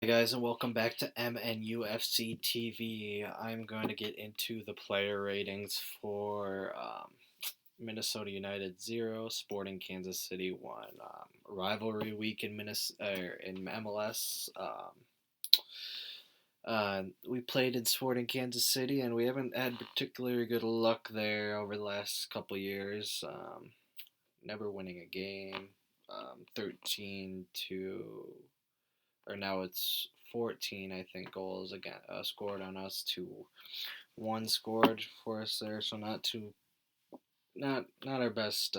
Hey guys, and welcome back to MNUFC TV. I'm going to get into the player ratings for Minnesota United 0, Sporting Kansas City 1. Rivalry week in in MLS. We played in Sporting Kansas City, and we haven't had particularly good luck there over the last couple years. Never winning a game. 13 to or now it's 14, I think, goals again scored on us to one scored for us there. So not our best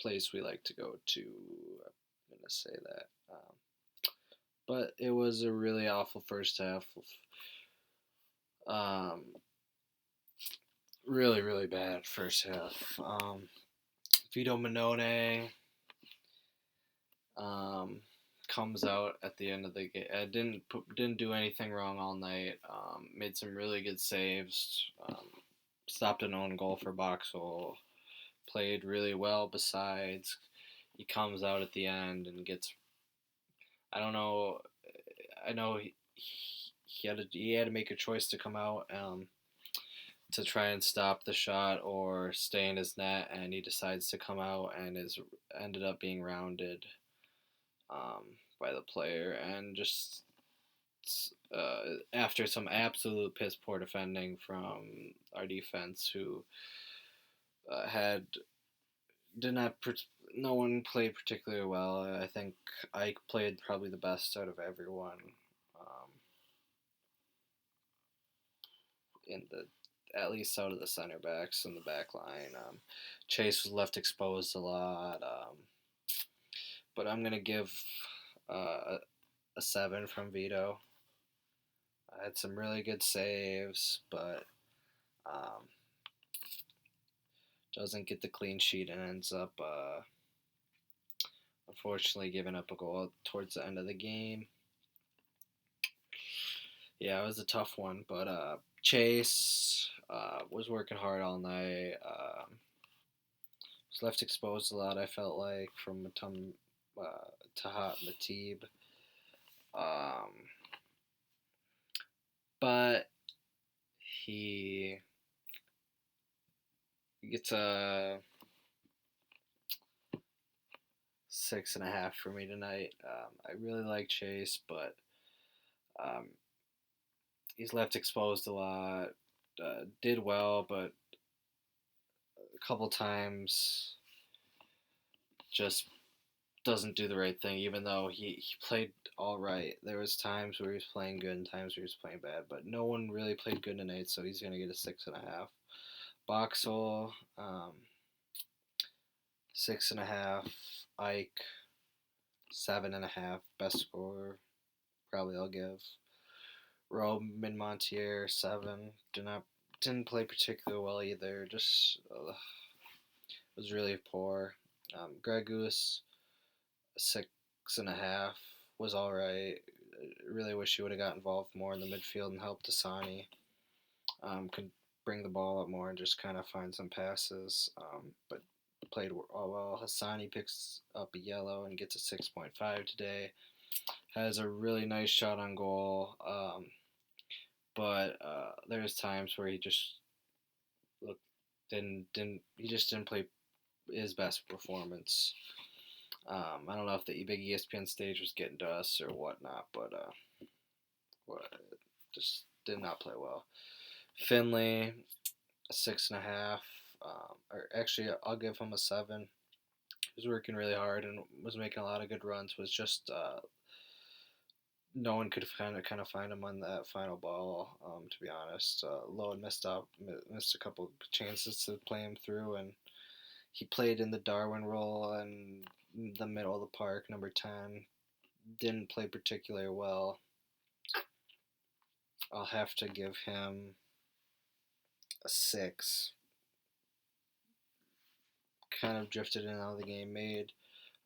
place we like to go to. I'm gonna say that, but it was a really awful first half. Um, really bad first half. Vito Minone um, comes out at the end of the game. Didn't do anything wrong all night. Made some really good saves. Stopped an own goal for Boxall. Played really well. Besides, he comes out at the end and gets. I don't know. I know he had to make a choice to come out to try and stop the shot or stay in his net, and he decides to come out and is ended up being rounded by the player, and just after some absolute piss poor defending from our defense, who had did not no one played particularly well. I think Ike played probably the best out of everyone in the at least out of the center backs in the back line. Chase was left exposed a lot, but I'm gonna give a 7 from Vito. I had some really good saves, but um, doesn't get the clean sheet and ends up unfortunately giving up a goal towards the end of the game. Yeah, it was a tough one, but Chase was working hard all night. Was left exposed a lot, I felt like, from Tahat Matib. Um, but he gets a 6.5 for me tonight. I really like Chase, but um, he's left exposed a lot. Did well, but a couple times just doesn't do the right thing. Even though he played all right, there was times where he was playing good and times where he was playing bad. But no one really played good tonight, so he's gonna get a 6.5. Boxall, 6.5. Ike, 7.5. Best scorer, probably I'll give. Roman Montier, 7. Didn't play particularly well either. Just was really poor. Greg Goose, 6.5, was all right. Really wish he would have got involved more in the midfield and helped Asani. Could bring the ball up more and just kind of find some passes. But played all well. Hassani picks up a yellow and gets a 6.5 today. Has a really nice shot on goal. But there's times where he just looked didn't he just didn't play his best performance. I don't know if the big ESPN stage was getting to us or whatnot, but just did not play well. Finley, a 6.5. Or actually, I'll give him a 7. He was working really hard and was making a lot of good runs. Was just no one could kind of find him on that final ball. To be honest, Lowen missed a couple of chances to play him through, and he played in the Darwin role in the middle of the park, number 10. Didn't play particularly well. I'll have to give him a 6. Kind of drifted in and out of the game, made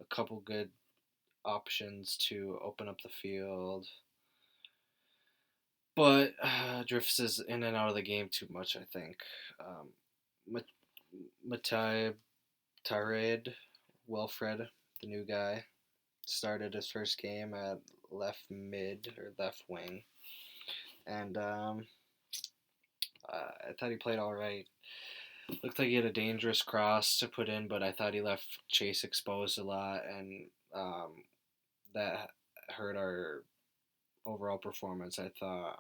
a couple good options to open up the field, but drifts is in and out of the game too much, I think. Matai Tared Wilfred, the new guy, started his first game at left mid or left wing, and I thought he played all right. Looked like he had a dangerous cross to put in, but I thought he left Chase exposed a lot, and that hurt our overall performance. I thought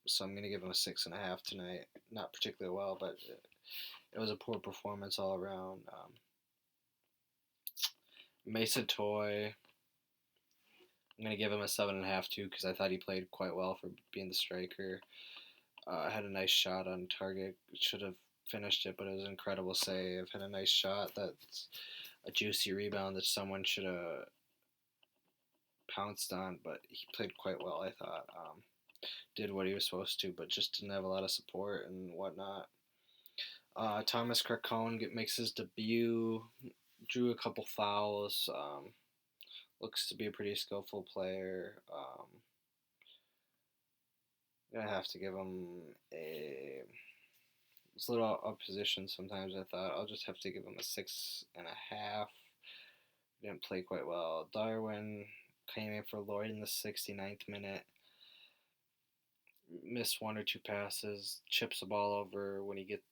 so. I'm gonna give him a 6.5 tonight. Not particularly well, but it was a poor performance all around. Mesa Toy, I'm gonna give him a 7.5 too because I thought he played quite well for being the striker. Had a nice shot on target. Should have finished it, but it was an incredible save. Had a nice shot. That's a juicy rebound that someone should have pounced on, but he played quite well. I thought did what he was supposed to, but just didn't have a lot of support and whatnot. Thomas Carcone makes his debut. Drew a couple fouls. Looks to be a pretty skillful player. I'm gonna have to give him a. It's a little out of position sometimes. I thought I'll just have to give him a 6.5. Didn't play quite well. Darwin came in for Lloyd in the 69th minute. Missed one or two passes. Chips the ball over when he get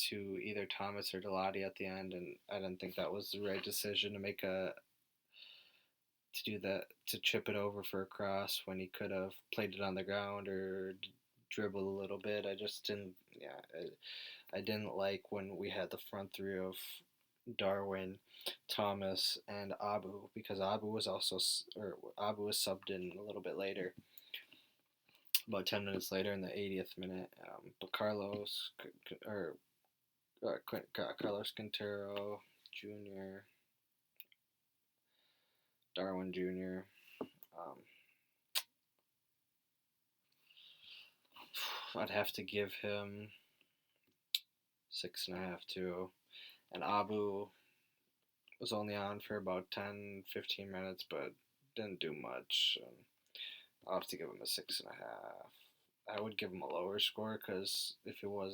to either Thomas or Delati at the end, and I didn't think that was the right decision to make to do that, to chip it over for a cross when he could have played it on the ground or dribbled a little bit. I just didn't. Yeah, I didn't like when we had the front three of Darwin, Thomas, and Abu because Abu was subbed in a little bit later, about 10 minutes later in the 80th minute. But Carlos Quintero Jr., Darwin Jr. I'd have to give him 6.5 too. And Abu was only on for about 10-15 minutes, but didn't do much. I'll have to give him a 6.5. I would give him a lower score because if he would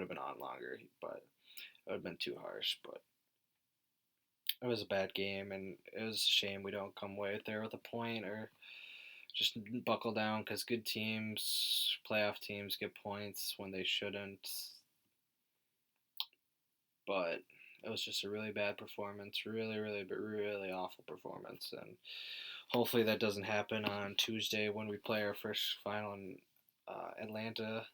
have been on longer, but it would have been too harsh. But it was a bad game, and it was a shame we don't come away there with a point or just buckle down because good teams, playoff teams, get points when they shouldn't. But it was just a really bad performance, really, really, but really awful performance, and hopefully that doesn't happen on Tuesday when we play our first final in Atlanta.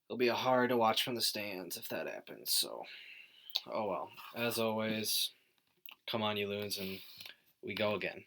It'll be hard to watch from the stands if that happens. So, oh well. As always, come on, you loons, and we go again.